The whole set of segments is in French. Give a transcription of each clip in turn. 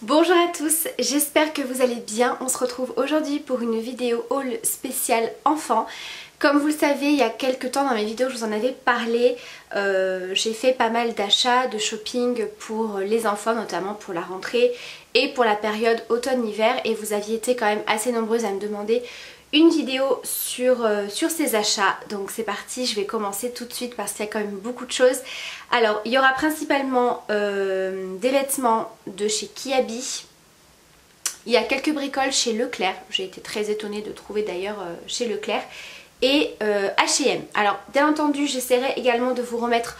Bonjour à tous, j'espère que vous allez bien. On se retrouve aujourd'hui pour une vidéo haul spéciale enfant. Comme vous le savez, il y a quelques temps dans mes vidéos je vous en avais parlé, j'ai fait pas mal d'achats, de shopping pour les enfants, notamment pour la rentrée et pour la période automne-hiver, et vous aviez été quand même assez nombreuses à me demander une vidéo sur ces achats. Donc c'est parti, je vais commencer tout de suite parce qu'il y a quand même beaucoup de choses. Alors il y aura principalement des vêtements de chez Kiabi. Il y a quelques bricoles chez Leclerc, j'ai été très étonnée de trouver d'ailleurs chez Leclerc, et H&M. Alors bien entendu j'essaierai également de vous remettre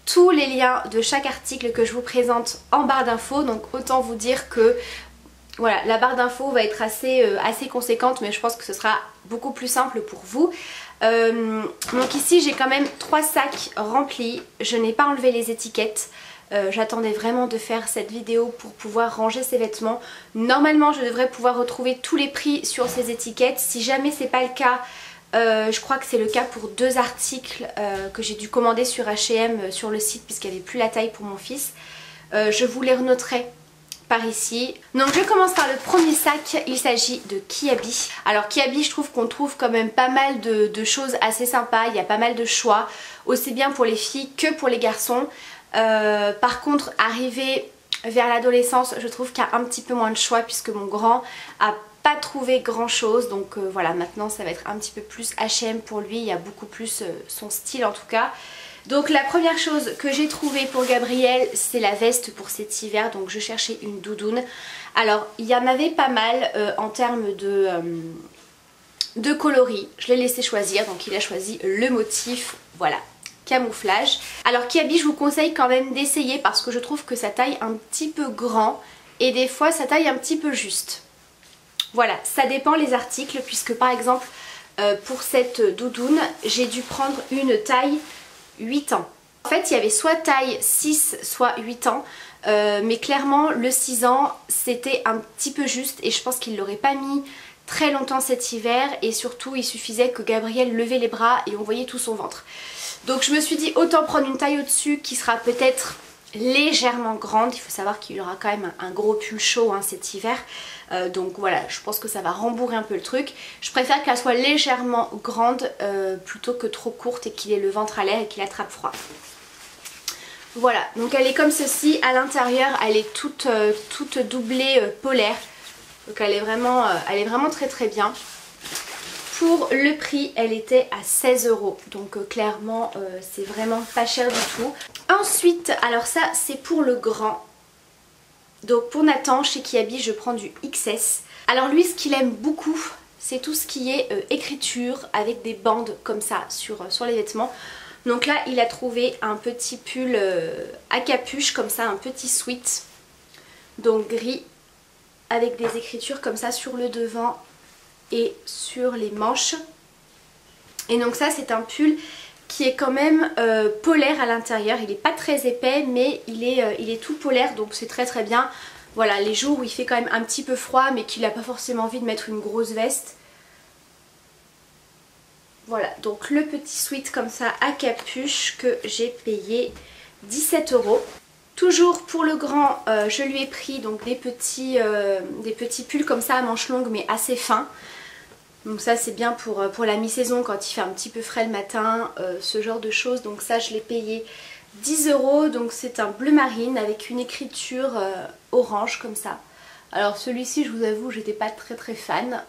tous les liens de chaque article que je vous présente en barre d'infos, donc autant vous dire que voilà, la barre d'infos va être assez conséquente, mais je pense que ce sera beaucoup plus simple pour vous. Donc ici j'ai quand même 3 sacs remplis, je n'ai pas enlevé les étiquettes. J'attendais vraiment de faire cette vidéo pour pouvoir ranger ces vêtements. Normalement je devrais pouvoir retrouver tous les prix sur ces étiquettes. Si jamais c'est pas le cas, je crois que c'est le cas pour 2 articles que j'ai dû commander sur H&M sur le site puisqu'il n'y avait plus la taille pour mon fils. Je vous les renoterai par ici. Donc je commence par le premier sac, il s'agit de Kiabi. Alors Kiabi, je trouve qu'on trouve quand même pas mal de choses assez sympas, il y a pas mal de choix, aussi bien pour les filles que pour les garçons. Par contre, arrivé vers l'adolescence, je trouve qu'il y a un petit peu moins de choix puisque mon grand a pas trouvé grand chose, donc voilà, maintenant ça va être un petit peu plus H&M pour lui, il y a beaucoup plus son style en tout cas. Donc la première chose que j'ai trouvée pour Gabriel, c'est la veste pour cet hiver, donc je cherchais une doudoune. Alors il y en avait pas mal en termes de coloris, je l'ai laissé choisir, donc il a choisi le motif, voilà, camouflage. Alors Kiabi, je vous conseille quand même d'essayer parce que je trouve que ça taille un petit peu grand et des fois ça taille un petit peu juste. Voilà, ça dépend les articles puisque par exemple pour cette doudoune, j'ai dû prendre une taille 8 ans. En fait il y avait soit taille 6 soit 8 ans mais clairement le 6 ans c'était un petit peu juste et je pense qu'il l'aurait pas mis très longtemps cet hiver, et surtout il suffisait que Gabriel levait les bras et on voyait tout son ventre. Donc je me suis dit autant prendre une taille au-dessus qui sera peut-être légèrement grande. Il faut savoir qu'il y aura quand même un gros pull chaud hein, cet hiver. Donc voilà, je pense que ça va rembourrer un peu le truc. Je préfère qu'elle soit légèrement grande plutôt que trop courte et qu'il ait le ventre à l'air et qu'il attrape froid. Voilà, donc elle est comme ceci. À l'intérieur elle est toute doublée polaire. Donc elle est vraiment très très bien. Pour le prix, elle était à 16 €. Donc clairement, c'est vraiment pas cher du tout. Ensuite, alors ça, c'est pour le grand. Donc pour Nathan, chez Kiabi, je prends du XS. Alors lui, ce qu'il aime beaucoup, c'est tout ce qui est écriture avec des bandes comme ça sur les vêtements. Donc là, il a trouvé un petit pull à capuche comme ça, un petit sweat. Donc gris, avec des écritures comme ça sur le devant et sur les manches. Et donc ça c'est un pull qui est quand même polaire à l'intérieur. Il n'est pas très épais mais il est tout polaire, donc c'est très très bien. Voilà, les jours où il fait quand même un petit peu froid mais qu'il n'a pas forcément envie de mettre une grosse veste. Voilà, donc le petit sweat comme ça à capuche que j'ai payé 17 €. Toujours pour le grand, je lui ai pris donc des petits pulls comme ça à manches longues mais assez fins. Donc ça c'est bien pour la mi-saison quand il fait un petit peu frais le matin, ce genre de choses. Donc ça je l'ai payé 10 €. Donc c'est un bleu marine avec une écriture orange comme ça. Alors celui-ci je vous avoue j'étais pas très très fan.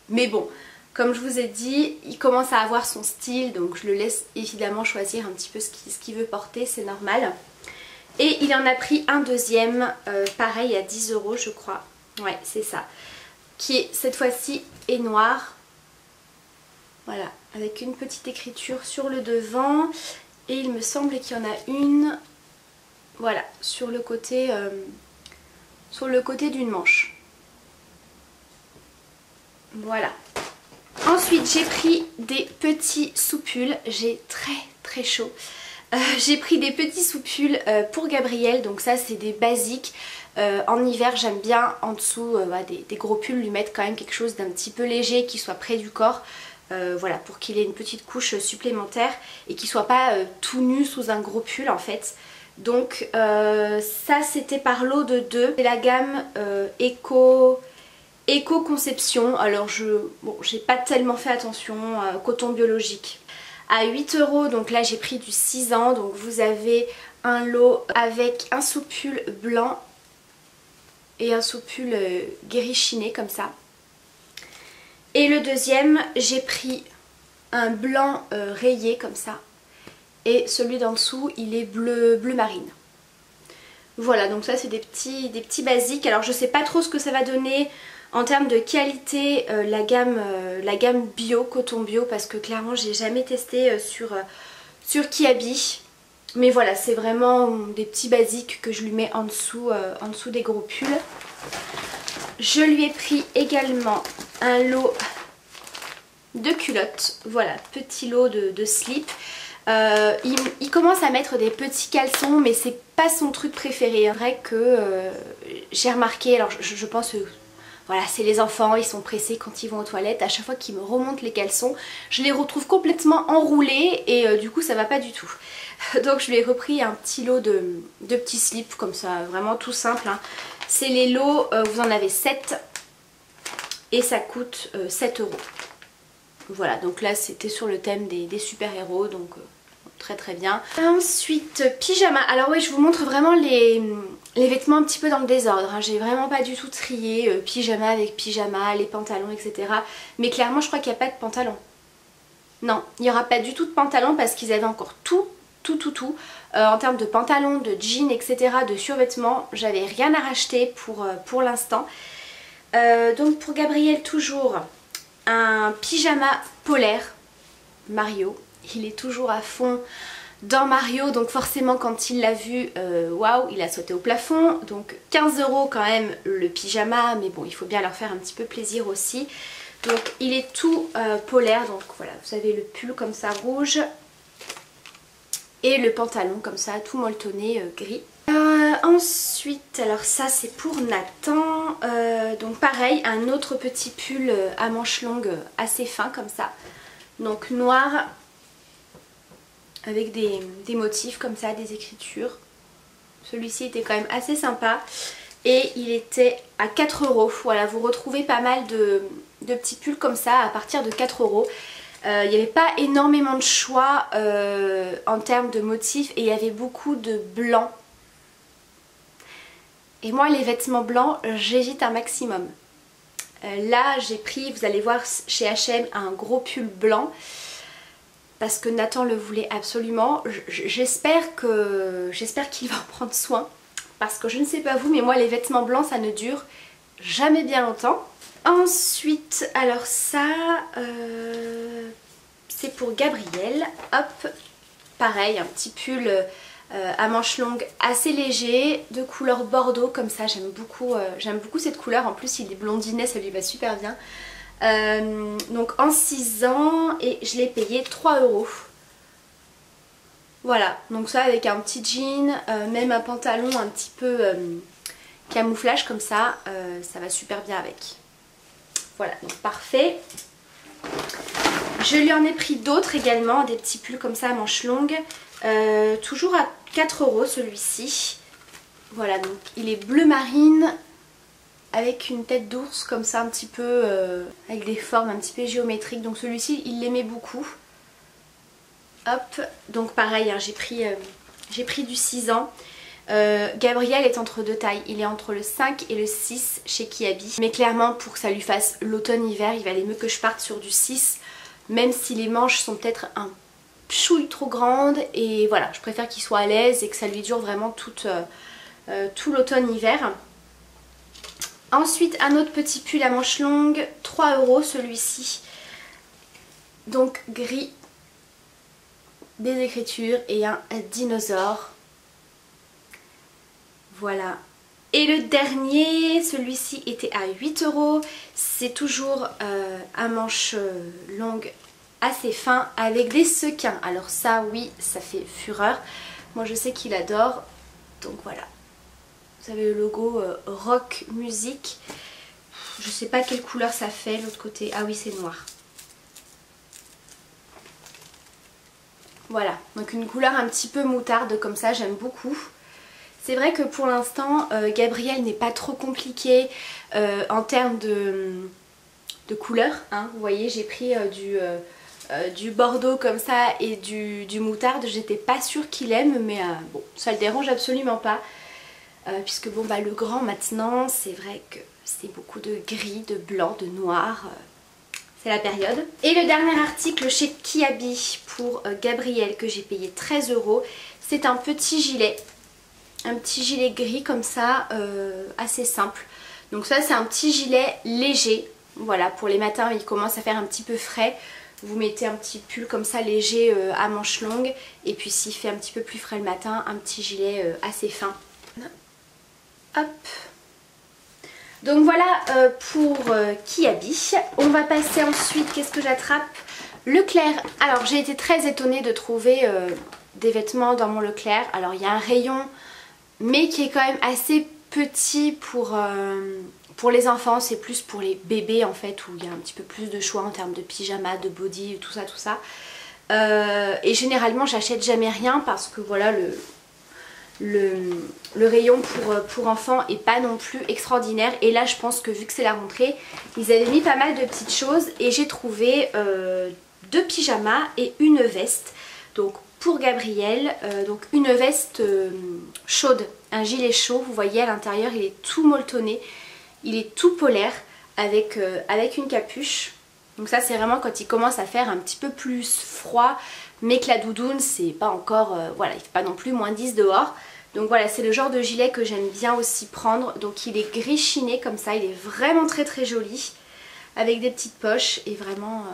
Mais bon, comme je vous ai dit, il commence à avoir son style. Donc je le laisse évidemment choisir un petit peu ce qu'il veut porter, c'est normal. Et il en a pris un deuxième, pareil à 10 € je crois. Ouais c'est ça. Qui est cette fois-ci est noir. Voilà, avec une petite écriture sur le devant. Et il me semble qu'il y en a une, voilà, sur le côté d'une manche. Voilà. Ensuite j'ai pris des petits sous-pulls. J'ai très très chaud. J'ai pris des petits sous-pulls pour Gabriel. Donc ça c'est des basiques. En hiver j'aime bien en dessous des gros pulls lui mettre quand même quelque chose d'un petit peu léger qui soit près du corps. Voilà, pour qu'il ait une petite couche supplémentaire et qu'il soit pas tout nu sous un gros pull en fait. Donc ça c'était par lot de 2. C'est la gamme Éco-Conception. Alors j'ai pas tellement fait attention, coton biologique. À 8 €, donc là j'ai pris du 6 ans. Donc vous avez un lot avec un soupul blanc et un soupul gris chiné comme ça. Et le deuxième, j'ai pris un blanc rayé comme ça. Et celui d'en dessous, il est bleu marine. Voilà, donc ça c'est des petits basiques. Alors je sais pas trop ce que ça va donner en termes de qualité, la gamme bio, coton bio, parce que clairement j'ai jamais testé sur Kiabi. Mais voilà, c'est vraiment des petits basiques que je lui mets en dessous des gros pulls. Je lui ai pris également un lot de culottes. Voilà, petit lot de slip. Il commence à mettre des petits caleçons, mais c'est pas son truc préféré. C'est vrai que j'ai remarqué, alors je pense que voilà, c'est les enfants, ils sont pressés quand ils vont aux toilettes. À chaque fois qu'ils me remontent les caleçons, je les retrouve complètement enroulés et du coup ça va pas du tout. Donc je lui ai repris un petit lot de petits slips comme ça, vraiment tout simple, hein. C'est les lots, vous en avez 7 et ça coûte 7 €. Voilà, donc là c'était sur le thème des super-héros, donc très bien. Ensuite, pyjama. Alors oui, je vous montre vraiment les vêtements un petit peu dans le désordre, hein. J'ai vraiment pas du tout trié pyjama avec pyjama, les pantalons, etc. Mais clairement, je crois qu'il n'y a pas de pantalon. Non, il n'y aura pas du tout de pantalon parce qu'ils avaient encore tout. En termes de pantalons, de jeans, etc., de survêtements, j'avais rien à racheter pour l'instant. Donc pour Gabriel, toujours un pyjama polaire Mario. Il est toujours à fond dans Mario, donc forcément quand il l'a vu, waouh, il a sauté au plafond. Donc 15 € quand même le pyjama, mais bon, il faut bien leur faire un petit peu plaisir aussi. Donc il est tout polaire, donc voilà, vous avez le pull comme ça rouge et le pantalon comme ça tout molletonné gris. Ensuite, alors ça c'est pour Nathan, donc pareil, un autre petit pull à manches longues assez fin comme ça, donc noir avec des motifs comme ça, des écritures. Celui-ci était quand même assez sympa et il était à 4 €. Voilà, vous retrouvez pas mal de petits pulls comme ça à partir de 4 €. Il n'y avait pas énormément de choix en termes de motifs et il y avait beaucoup de blanc. Et moi les vêtements blancs, j'hésite un maximum. Là j'ai pris, vous allez voir chez H&M, un gros pull blanc parce que Nathan le voulait absolument. J'espère qu'il va en prendre soin parce que je ne sais pas vous, mais moi les vêtements blancs ça ne dure jamais bien longtemps. Ensuite, alors ça, c'est pour Gabriel. Hop, pareil, un petit pull à manches longues assez léger, de couleur bordeaux comme ça. J'aime beaucoup cette couleur. En plus, il est blondinet, ça lui va super bien. Donc en 6 ans et je l'ai payé 3 €. Voilà, donc ça avec un petit jean, même un pantalon un petit peu camouflage comme ça va super bien avec. Voilà, donc parfait. Je lui en ai pris d'autres également, des petits pulls comme ça à manches longues. Toujours à 4 € celui-ci. Voilà, donc il est bleu marine avec une tête d'ours comme ça un petit peu, avec des formes un petit peu géométriques. Donc celui-ci il l'aimait beaucoup. Hop, donc pareil, hein, j'ai pris du 6 ans. Gabriel est entre deux tailles, il est entre le 5 et le 6 chez Kiabi. Mais clairement pour que ça lui fasse l'automne-hiver, il valait mieux que je parte sur du 6. Même si les manches sont peut-être un chouille trop grandes. Et voilà, je préfère qu'il soit à l'aise et que ça lui dure vraiment tout l'automne-hiver. Ensuite un autre petit pull à manches longues, 3 € celui-ci. Donc gris, des écritures et un dinosaure. Voilà. Et le dernier, celui-ci était à 8 €. C'est toujours à manches longues assez fin avec des sequins. Alors ça oui, ça fait fureur. Moi je sais qu'il adore. Donc voilà. Vous avez le logo rock musique. Je sais pas quelle couleur ça fait l'autre côté. Ah oui, c'est noir. Voilà, donc une couleur un petit peu moutarde comme ça, j'aime beaucoup. C'est vrai que pour l'instant, Gabriel n'est pas trop compliqué en termes de couleur. Hein. Vous voyez, j'ai pris du bordeaux comme ça et du moutarde. J'étais pas sûre qu'il aime, mais bon, ça le dérange absolument pas. Puisque bon, bah, le grand maintenant, c'est vrai que c'est beaucoup de gris, de blanc, de noir. C'est la période. Et le dernier article chez Kiabi pour Gabriel que j'ai payé 13 €, c'est un petit gilet. Un petit gilet gris comme ça, assez simple. Donc ça c'est un petit gilet léger. Voilà, pour les matins il commence à faire un petit peu frais. Vous mettez un petit pull comme ça léger à manches longues. Et puis s'il fait un petit peu plus frais le matin, un petit gilet assez fin. Hop. Donc voilà pour Kiabi. On va passer ensuite, qu'est-ce que j'attrape? Leclerc. Alors j'ai été très étonnée de trouver des vêtements dans mon Leclerc. Alors il y a un rayon mais qui est quand même assez petit pour les enfants. C'est plus pour les bébés en fait, où il y a un petit peu plus de choix en termes de pyjama, de body, tout ça, tout ça. Et généralement j'achète jamais rien parce que voilà, le rayon pour enfants est pas non plus extraordinaire. Et là je pense que vu que c'est la rentrée, ils avaient mis pas mal de petites choses. Et j'ai trouvé 2 pyjamas et une veste. Donc pour Gabriel, donc une veste chaude, un gilet chaud, vous voyez à l'intérieur il est tout molletonné, il est tout polaire avec une capuche. Donc ça c'est vraiment quand il commence à faire un petit peu plus froid, mais que la doudoune c'est pas encore, voilà, il fait pas non plus moins 10 dehors. Donc voilà, c'est le genre de gilet que j'aime bien aussi prendre. Donc il est gris chiné comme ça, il est vraiment très très joli, avec des petites poches et vraiment...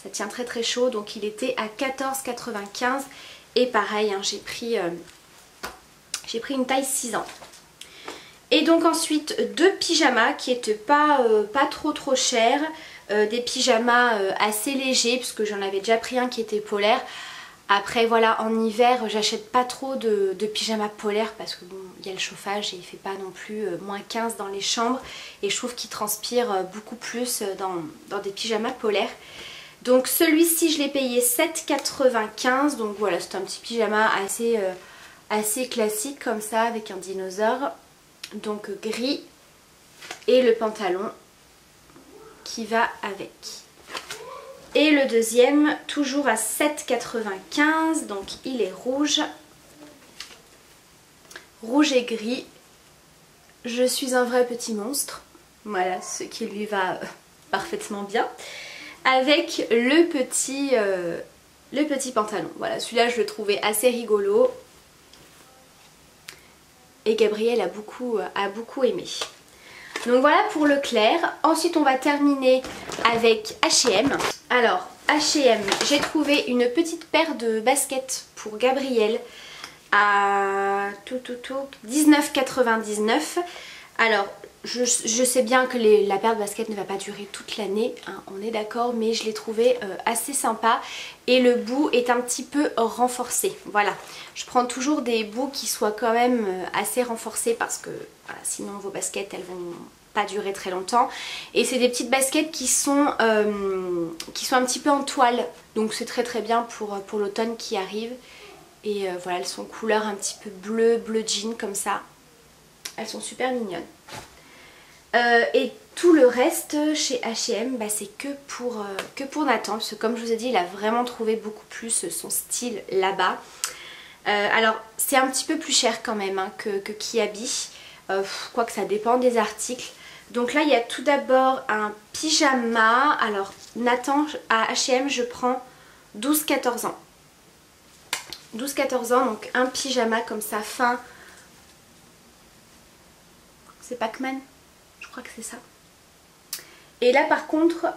ça tient très très chaud, donc il était à 14,95 € et pareil, hein, j'ai pris une taille 6 ans. Et donc ensuite 2 pyjamas qui étaient pas trop chers, des pyjamas assez légers puisque j'en avais déjà pris un qui était polaire. Après voilà, en hiver j'achète pas trop de pyjamas polaires parce que bon, il y a le chauffage et il fait pas non plus moins 15 dans les chambres et je trouve qu'il transpire beaucoup plus dans des pyjamas polaires. Donc celui-ci je l'ai payé 7,95 €, donc voilà, c'est un petit pyjama assez classique comme ça avec un dinosaure, donc gris, et le pantalon qui va avec. Et le deuxième toujours à 7,95 €, donc il est rouge et gris. Je suis un vrai petit monstre, voilà, ce qui lui va parfaitement bien. Avec le petit pantalon. Voilà, celui-là je le trouvais assez rigolo. Et Gabriel a beaucoup aimé. Donc voilà pour Leclerc. Ensuite on va terminer avec H&M. Alors H&M, j'ai trouvé une petite paire de baskets pour Gabriel à 19,99 €. Alors je sais bien que la paire de baskets ne va pas durer toute l'année, hein, on est d'accord, mais je l'ai trouvé assez sympa et le bout est un petit peu renforcé. Voilà, je prends toujours des bouts qui soient quand même assez renforcés parce que voilà, sinon vos baskets elles vont pas durer très longtemps. Et c'est des petites baskets qui sont un petit peu en toile, donc c'est très très bien pour l'automne qui arrive. Et voilà, elles sont couleur un petit peu bleu jean comme ça. Elles sont super mignonnes. Et tout le reste chez H&M, bah, c'est que pour Nathan, parce que comme je vous ai dit, il a vraiment trouvé beaucoup plus son style là-bas. Alors c'est un petit peu plus cher quand même hein, que Kiabi, quoique ça dépend des articles. Donc là il y a tout d'abord un pyjama. Alors Nathan à H&M je prends 12-14 ans. 12-14 ans, donc un pyjama comme ça fin. C'est Pac-Man? Je crois que c'est ça. Et là par contre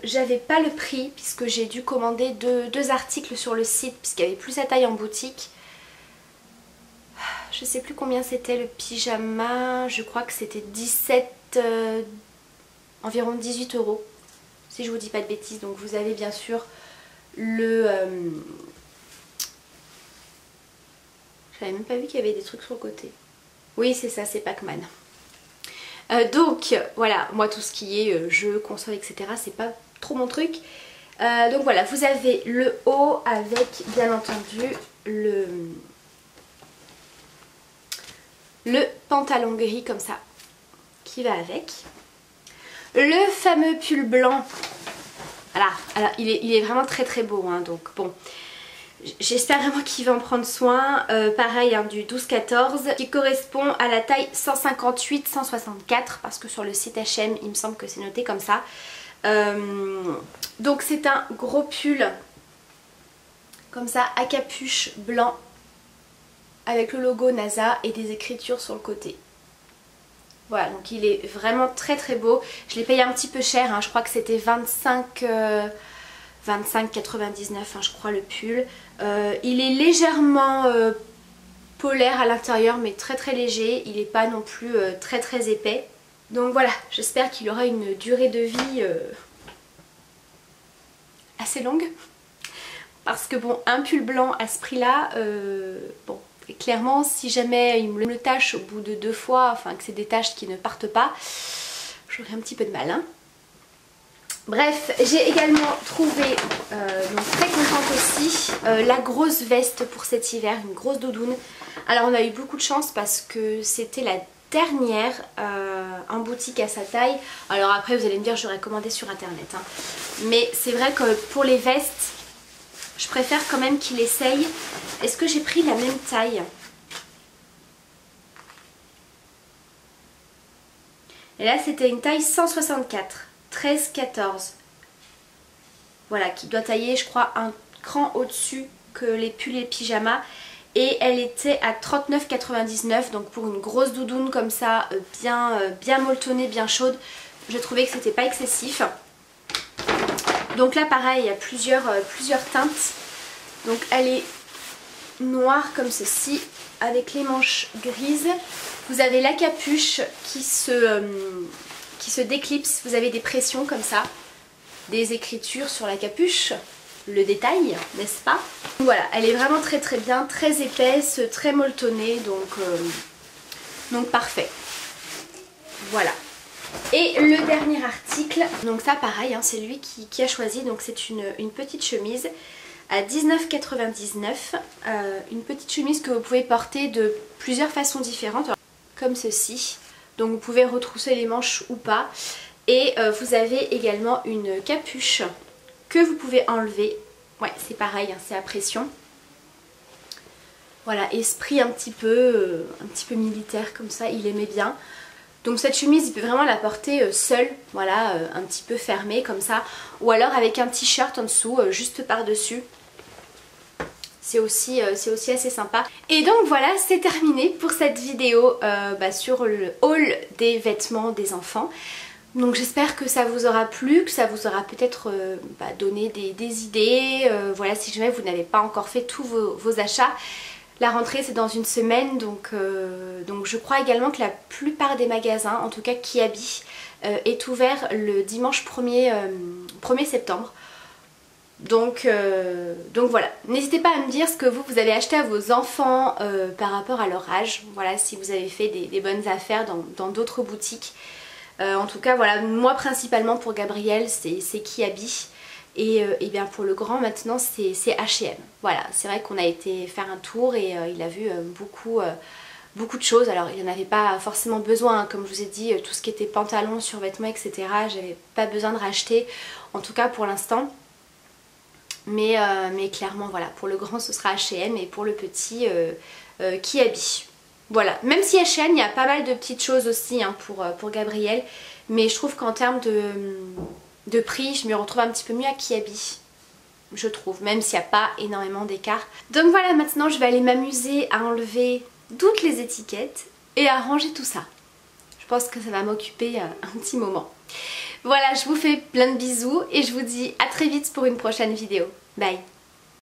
j'avais pas le prix puisque j'ai dû commander deux articles sur le site puisqu'il n'y avait plus sa taille en boutique. Je sais plus combien c'était le pyjama, je crois que c'était 17, environ 18 € si je vous dis pas de bêtises. Donc vous avez bien sûr le... J'avais même pas vu qu'il y avait des trucs sur le côté. Oui c'est ça, c'est Pac-Man. Donc voilà, moi tout ce qui est jeux, consoles, etc. c'est pas trop mon truc. Donc voilà, vous avez le haut avec bien entendu le pantalon gris comme ça qui va avec. Le fameux pull blanc. Voilà, alors il est vraiment très très beau hein, donc bon. J'espère vraiment qu'il va en prendre soin. Pareil hein, du 12-14 qui correspond à la taille 158-164 parce que sur le site H&M il me semble que c'est noté comme ça. Donc c'est un gros pull comme ça à capuche blanc avec le logo NASA et des écritures sur le côté. Voilà, donc il est vraiment très très beau. Je l'ai payé un petit peu cher, hein, je crois que c'était 25,99 hein, je crois le pull. Il est légèrement polaire à l'intérieur mais très très léger. Il n'est pas non plus très très épais. Donc voilà, j'espère qu'il aura une durée de vie assez longue. Parce que bon, un pull blanc à ce prix là, bon, clairement si jamais il me le tâche au bout de 2 fois, enfin que c'est des taches qui ne partent pas, j'aurais un petit peu de mal hein. Bref, j'ai également trouvé, donc très contente aussi, la grosse veste pour cet hiver, une grosse doudoune. Alors on a eu beaucoup de chance parce que c'était la dernière en boutique à sa taille. Alors après vous allez me dire j'aurais commandé sur internet hein. Mais c'est vrai que pour les vestes je préfère quand même qu'il essaye. Est-ce que j'ai pris la même taille? Et là c'était une taille 164, 13-14. Voilà, qui doit tailler je crois un cran au-dessus que les pulls et pyjamas. Et elle était à 39,99, donc pour une grosse doudoune comme ça, bien molletonnée, bien chaude, j'ai trouvé que c'était pas excessif. Donc là pareil, il y a plusieurs teintes. Donc elle est noire comme ceci, avec les manches grises. Vous avez la capuche qui se déclipse, vous avez des pressions comme ça, des écritures sur la capuche. Le détail, n'est-ce pas? Voilà, elle est vraiment très très bien, très épaisse, très molletonnée, donc parfait. Voilà. Et le dernier article, donc ça pareil, hein, c'est lui qui a choisi, donc c'est une petite chemise à 19,99 €. Une petite chemise que vous pouvez porter de plusieurs façons différentes, comme ceci. Donc vous pouvez retrousser les manches ou pas. Et vous avez également une capuche que vous pouvez enlever. Ouais, c'est pareil, hein, c'est à pression. Voilà, esprit un petit peu militaire comme ça, il aimait bien. Donc cette chemise, il peut vraiment la porter seule, voilà, un petit peu fermée comme ça. Ou alors avec un t-shirt en dessous, juste par-dessus. C'est aussi assez sympa. Et donc voilà, c'est terminé pour cette vidéo sur le haul des vêtements des enfants. Donc j'espère que ça vous aura plu, que ça vous aura peut-être donné des idées. Voilà, si jamais vous n'avez pas encore fait tous vos achats. La rentrée c'est dans une semaine, donc je crois également que la plupart des magasins, en tout cas Kiabi, est ouvert le dimanche 1er septembre. Donc voilà, n'hésitez pas à me dire ce que vous avez acheté à vos enfants par rapport à leur âge. Voilà, si vous avez fait des bonnes affaires dans d'autres boutiques. En tout cas voilà, moi principalement pour Gabriel c'est Kiabi. Et bien pour le grand maintenant c'est H&M. Voilà, c'est vrai qu'on a été faire un tour et il a vu beaucoup de choses. Alors il n'y en avait pas forcément besoin, hein. Comme je vous ai dit, tout ce qui était pantalon, survêtements, etc. J'avais pas besoin de racheter, en tout cas pour l'instant. Mais clairement voilà, pour le grand ce sera H&M et pour le petit Kiabi. Voilà, même si H&M il y a pas mal de petites choses aussi hein, pour Gabriel. Mais je trouve qu'en termes de prix, je me retrouve un petit peu mieux à Kiabi, je trouve, même s'il n'y a pas énormément d'écart. Donc voilà, maintenant je vais aller m'amuser à enlever toutes les étiquettes et à ranger tout ça. Je pense que ça va m'occuper un petit moment. Voilà, je vous fais plein de bisous et je vous dis à très vite pour une prochaine vidéo. Bye!